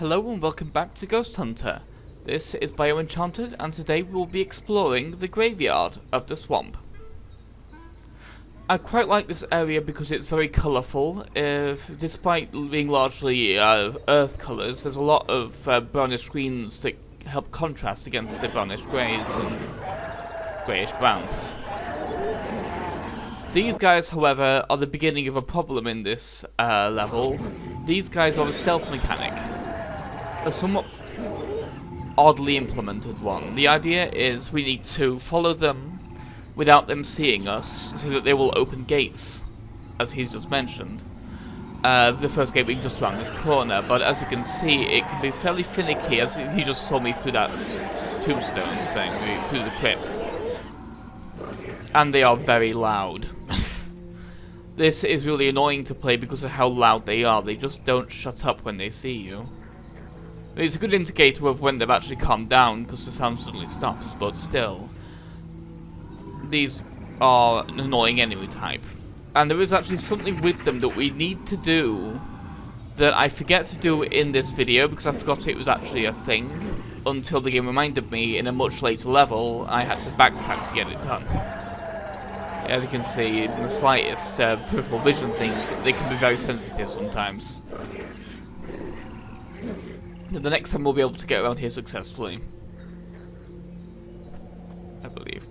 Hello and welcome back to Ghosthunter. This is Enchanted, and today we will be exploring the graveyard of the swamp. I quite like this area because it's very colourful. Despite being largely earth colours, there's a lot of brownish greens that help contrast against the brownish greys and greyish browns. These guys, however, are the beginning of a problem in this level. These guys are a stealth mechanic. A somewhat oddly implemented one. The idea is we need to follow them without them seeing us, so that they will open gates, as he's just mentioned. The first gate being just around this corner, but as you can see, it can be fairly finicky, as he just saw me through that tombstone thing, through the crypt. And they are very loud. This is really annoying to play because of how loud they are. They just don't shut up when they see you. It's a good indicator of when they've actually calmed down, because the sound suddenly stops, but still. These are an annoying enemy type. And there is actually something with them that we need to do that I forget to do in this video, because I forgot it was actually a thing, until the game reminded me in a much later level. I had to backtrack to get it done. As you can see, even the slightest peripheral vision thing, they can be very sensitive sometimes. The next time we'll be able to get around here successfully, I believe.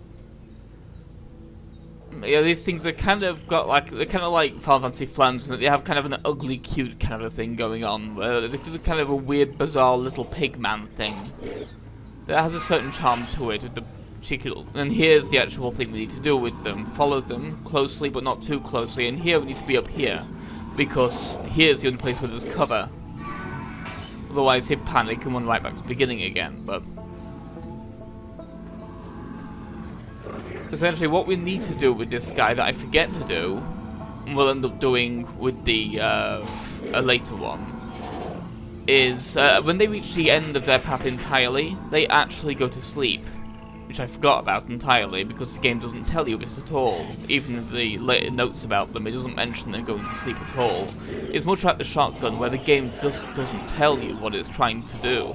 Yeah, these things are kind of got like, they're kind of like Final Fantasy flans, and they have kind of an ugly, cute kind of a thing going on, where they're kind of a weird, bizarre little pig man thing that has a certain charm to it. The cheeky little, and here's the actual thing we need to do with them: follow them closely, but not too closely. And here we need to be up here, because here's the only place where there's cover. Otherwise he'd panic and run right back to the beginning again. But essentially what we need to do with this guy that I forget to do, and we'll end up doing with the a later one, is when they reach the end of their path entirely, they actually go to sleep. Which I forgot about entirely, because the game doesn't tell you this at all. Even in the later notes about them, it doesn't mention them going to sleep at all. It's much like the shotgun, where the game just doesn't tell you what it's trying to do.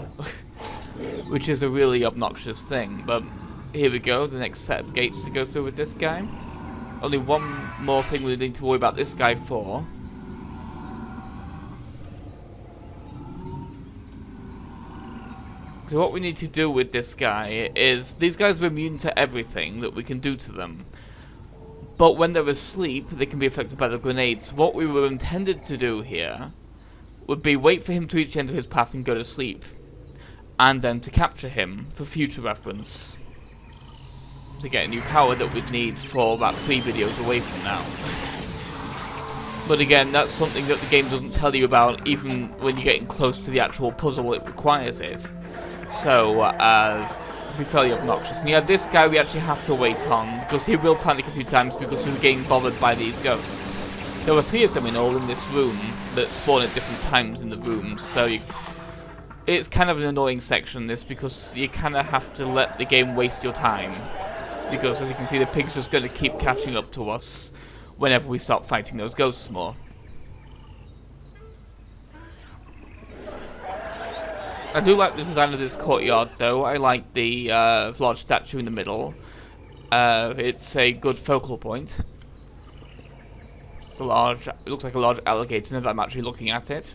Which is a really obnoxious thing, but here we go, the next set of gates to go through with this guy. Only one more thing we need to worry about this guy for. So what we need to do with this guy is, these guys are immune to everything that we can do to them. But when they're asleep, they can be affected by the grenades. What we were intended to do here would be wait for him to reach the end of his path and go to sleep. And then to capture him for future reference. To get a new power that we'd need for about 3 videos away from now. But again, that's something that the game doesn't tell you about, even when you're getting close to the actual puzzle it requires it. So, it'll be fairly obnoxious. And yeah, this guy we actually have to wait on, because he will panic a few times because we're getting bothered by these ghosts. There were 3 of them in all in this room that spawn at different times in the rooms, so it's kind of an annoying section, this, because you kind of have to let the game waste your time. Because as you can see, the pig's just going to keep catching up to us whenever we stop fighting those ghosts more. I do like the design of this courtyard, though. I like the large statue in the middle. It's a good focal point. It's a large, it looks like a large alligator now that I'm actually looking at it.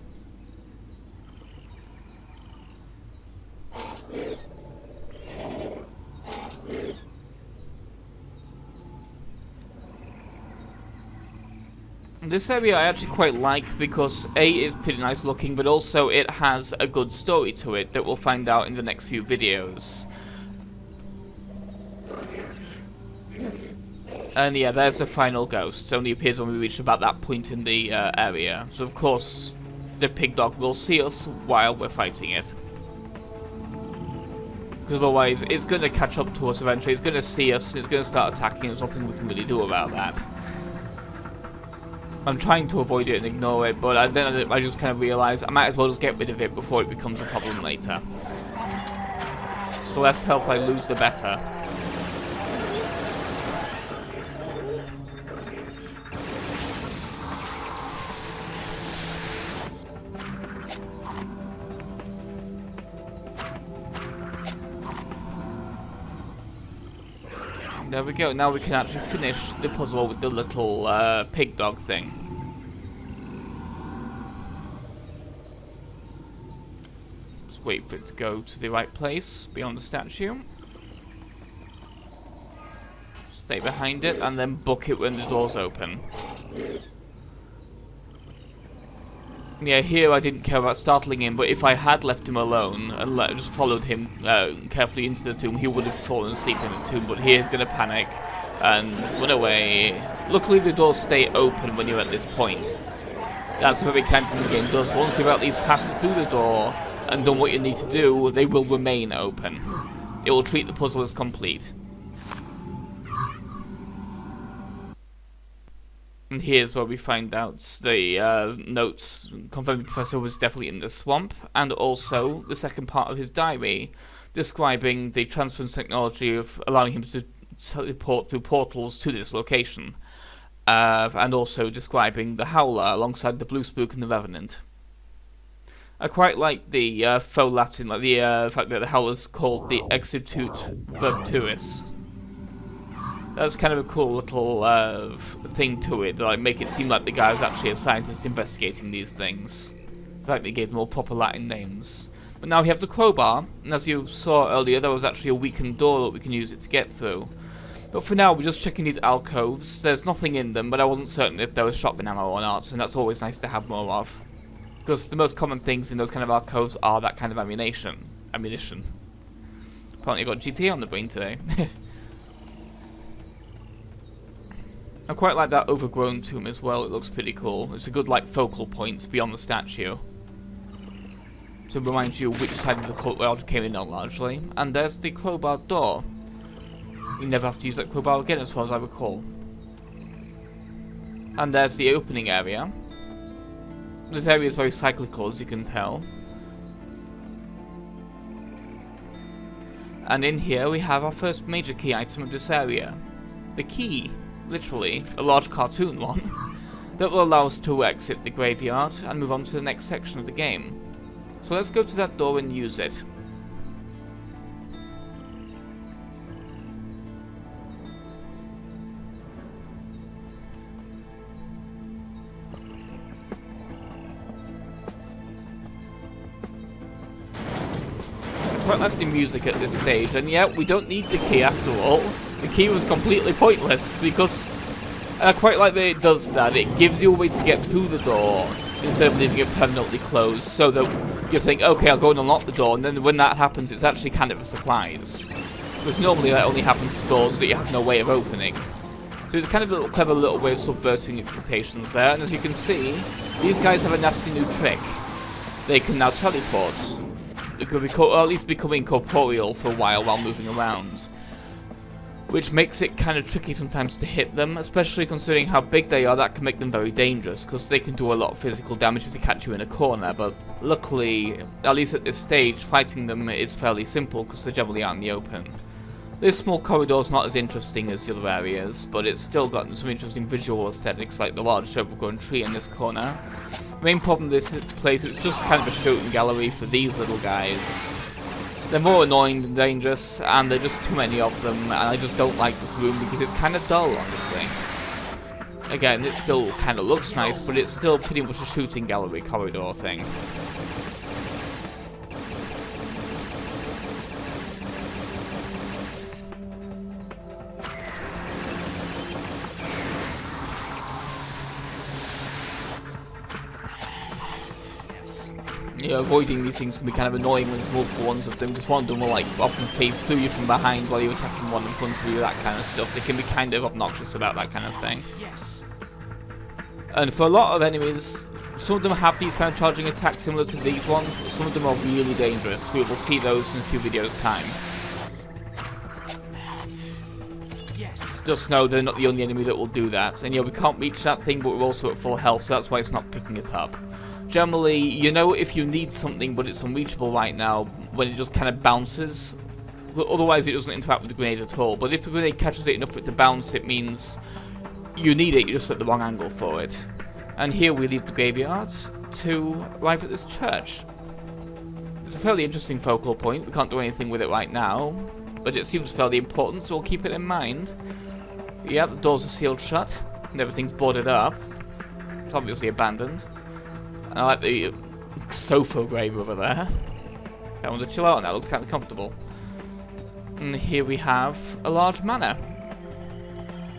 This area I actually quite like because A, it's pretty nice looking, but also it has a good story to it that we'll find out in the next few videos. And yeah, there's the final ghost. It only appears when we reach about that point in the area. So of course, the pig dog will see us while we're fighting it. Because otherwise, it's going to catch up to us eventually. It's going to see us, it's going to start attacking. There's nothing we can really do about that. I'm trying to avoid it and ignore it, but then I just kind of realise I might as well just get rid of it before it becomes a problem later. So less health I lose, the better. There we go. Now we can actually finish the puzzle with the little pig dog thing. Just wait for it to go to the right place beyond the statue. Stay behind it and then book it when the door's open. Yeah, here I didn't care about startling him, but if I had left him alone and just followed him carefully into the tomb, he would have fallen asleep in the tomb, but here he's going to panic and run away. Luckily the doors stay open when you're at this point. That's a very kind thing the game does. Once you've at least passed through the door and done what you need to do, they will remain open. It will treat the puzzle as complete. And here's where we find out the notes confirming the professor was definitely in the swamp, and also the second part of his diary, describing the transference technology of allowing him to teleport through portals to this location, and also describing the Howler alongside the Blue Spook and the Revenant. I quite like the faux Latin, like the fact that the Howler's called the Exitute Virtuis. That's kind of a cool little thing to it, that like, make it seem like the guy was actually a scientist investigating these things. In fact, they gave them all proper Latin names. But now we have the crowbar, and as you saw earlier, there was actually a weakened door that we can use it to get through. But for now, we're just checking these alcoves. There's nothing in them, but I wasn't certain if there was shotgun ammo or not, and that's always nice to have more of. Because the most common things in those kind of alcoves are that kind of ammunition. Apparently I got GTA on the brain today. I quite like that overgrown tomb as well, it looks pretty cool. It's a good like focal point beyond the statue. So it reminds you which side of the courtyard came in on largely. And there's the crowbar door. You never have to use that crowbar again as far as I recall. And there's the opening area. This area is very cyclical, as you can tell. And in here we have our first major key item of this area. The key. Literally, a large cartoon one, that will allow us to exit the graveyard and move on to the next section of the game. So let's go to that door and use it. I quite like the music at this stage, and yeah, we don't need the key after all. The key was completely pointless, because I quite like that it does that. It gives you a way to get through the door, instead of leaving it permanently closed, so that you think, okay, I'll go and unlock the door, and then when that happens, it's actually kind of a surprise. Because normally that only happens to doors that you have no way of opening. So it's kind of a clever little way of subverting expectations there, and as you can see, these guys have a nasty new trick. They can now teleport. They could be or at least become incorporeal for a while moving around. Which makes it kind of tricky sometimes to hit them, especially considering how big they are. That can make them very dangerous, because they can do a lot of physical damage if they catch you in a corner, but luckily, at least at this stage, fighting them is fairly simple, because they're generally out in the open. This small corridor is not as interesting as the other areas, but it's still got some interesting visual aesthetics, like the large overgrown tree in this corner. The main problem with this place is just kind of a shooting gallery for these little guys. They're more annoying than dangerous, and there are just too many of them, and I just don't like this room because it's kind of dull, honestly. Again, it still kind of looks nice, but it's still pretty much a shooting gallery corridor thing. You know, avoiding these things can be kind of annoying when there's multiple ones of them, because one of them will like often phase through you from behind while you're attacking one in front of you, that kind of stuff. They can be kind of obnoxious about that kind of thing. Yes. And for a lot of enemies, some of them have these kind of charging attacks similar to these ones, but some of them are really dangerous. We will see those in a few videos' time. Yes. Just know they're not the only enemy that will do that. And yeah, we can't reach that thing, but we're also at full health, so that's why it's not picking us up. Generally, you know if you need something but it's unreachable right now when it just kind of bounces. Otherwise it doesn't interact with the grenade at all. But if the grenade catches it enough for it to bounce, it means you need it, you're just at the wrong angle for it. And here we leave the graveyard to arrive at this church. It's a fairly interesting focal point. We can't do anything with it right now. but it seems fairly important, so we'll keep it in mind. Yeah, the doors are sealed shut, and everything's boarded up. It's obviously abandoned. I like the sofa grave over there. I want to chill out on that, looks kind of comfortable. And here we have a large manor.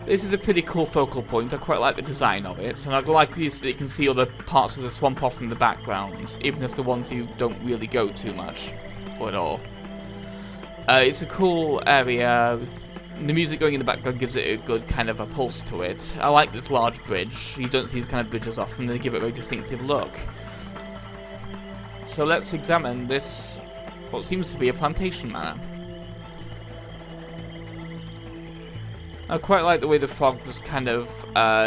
This is a pretty cool focal point. I quite like the design of it, and I'd like you so that you can see other parts of the swamp off in the background, even if the ones you don't really go too much, or at all. It's a cool area. The music going in the background gives it a good kind of a pulse to it. I like this large bridge. You don't see these kind of bridges often. They give it a very distinctive look. So let's examine this, what seems to be a plantation manor. I quite like the way the fog just kind of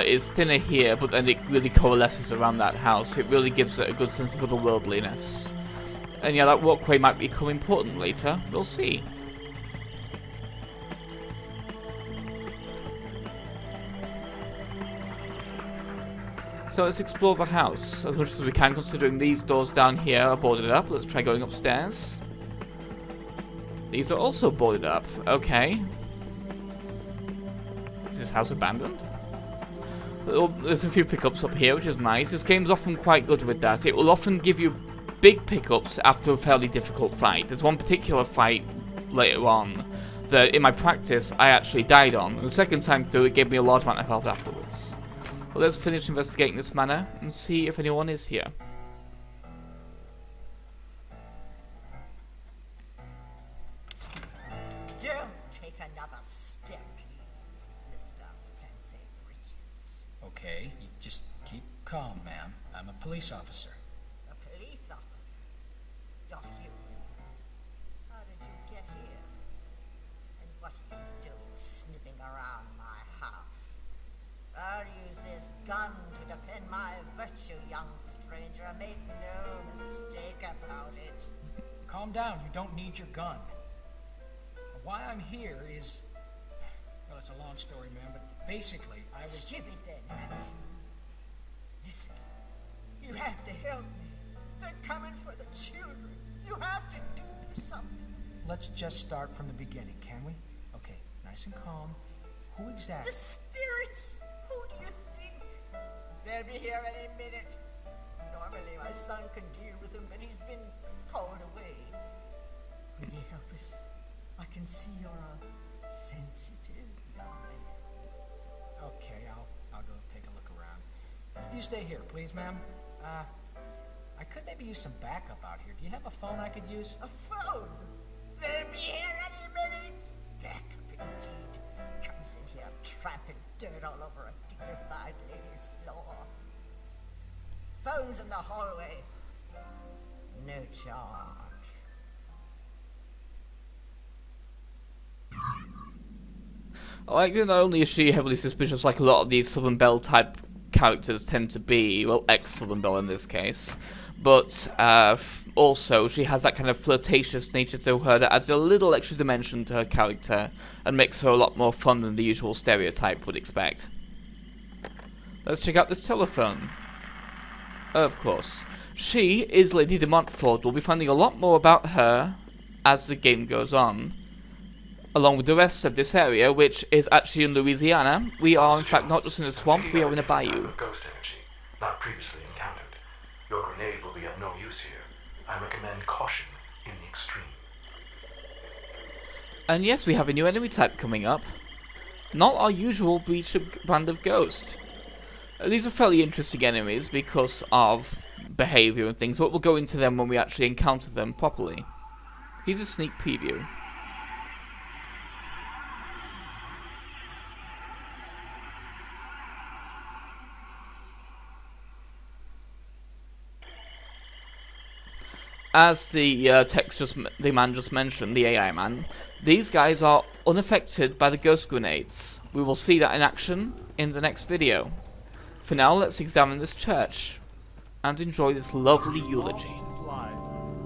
is thinner here, but then it really coalesces around that house. It really gives it a good sense of otherworldliness. And yeah, that walkway might become important later. We'll see. So let's explore the house as much as we can, considering these doors down here are boarded up. Let's try going upstairs. These are also boarded up. Okay. Is this house abandoned? There's a few pickups up here, which is nice. This game's often quite good with that. It will often give you big pickups after a fairly difficult fight. There's one particular fight later on that in my practice I actually died on. And the second time through it gave me a large amount of health afterwards. Well, let's finish investigating this manor and see if anyone is here. Don't take another step, please, Mr. Fancy Britches. Okay, you just keep calm, ma'am. I'm a police officer. A police officer? You're human. How did you get here? And what are you doing sniffing around my house? I'll use this gun to defend my virtue, young stranger. Make no mistake about it. Calm down, you don't need your gun. Why I'm here is... well, it's a long story, ma'am, but basically, I was... Skip it then, Hanson. Listen, you have to help me. They're coming for the children. You have to do something. Let's just start from the beginning, can we? Okay, nice and calm. Who exactly... The spirits! Who do you think? They'll be here any minute. Normally my son can deal with them, but he's been called away. Will you help us? I can see you're a sensitive young man. Okay, I'll go take a look around. You stay here, please, ma'am. I could maybe use some backup out here. Do you have a phone I could use? A phone? They'll be here any minute. Backup indeed. Comes in here tramping dirt all over a dignified lady's floor. Phone's in the hallway. No charge. I like that not only is she heavily suspicious like a lot of these Southern Belle type characters tend to be, well, ex-Southern Belle in this case, but also she has that kind of flirtatious nature to her that adds a little extra dimension to her character and makes her a lot more fun than the usual stereotype would expect. Let's check out this telephone. Of course. She is Lady de Montfort. We'll be finding a lot more about her as the game goes on, along with the rest of this area, which is actually in Louisiana. We are, in fact, not just in a swamp, we are in a bayou. Ghost energy, not previously encountered. Your grenade will be of no use here. I recommend caution in the extreme. And yes, we have a new enemy type coming up. Not our usual Bleach brand of ghost. These are fairly interesting enemies because of behaviour and things, but we'll go into them when we actually encounter them properly. Here's a sneak preview. As the the man just mentioned, the AI man, these guys are unaffected by the ghost grenades. We will see that in action in the next video. For now, let's examine this church and enjoy this lovely eulogy. His life,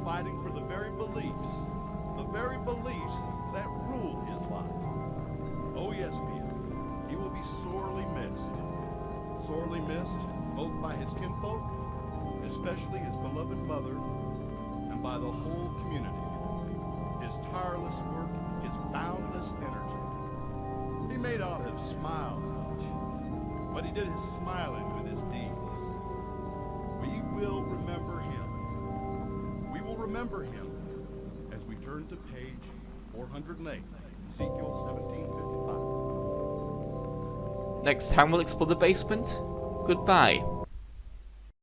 fighting for the very beliefs that rule his life. Oh yes, Peter, he will be sorely missed both by his kinfolk, especially his beloved mother, and by the whole community. His tireless work is boundless energy. He may not have smiled much, but he did his smiling with his deeds. We will remember him. We will remember him as we turn to page 408, Ezekiel 17:55. Next time we'll explore the basement. Goodbye.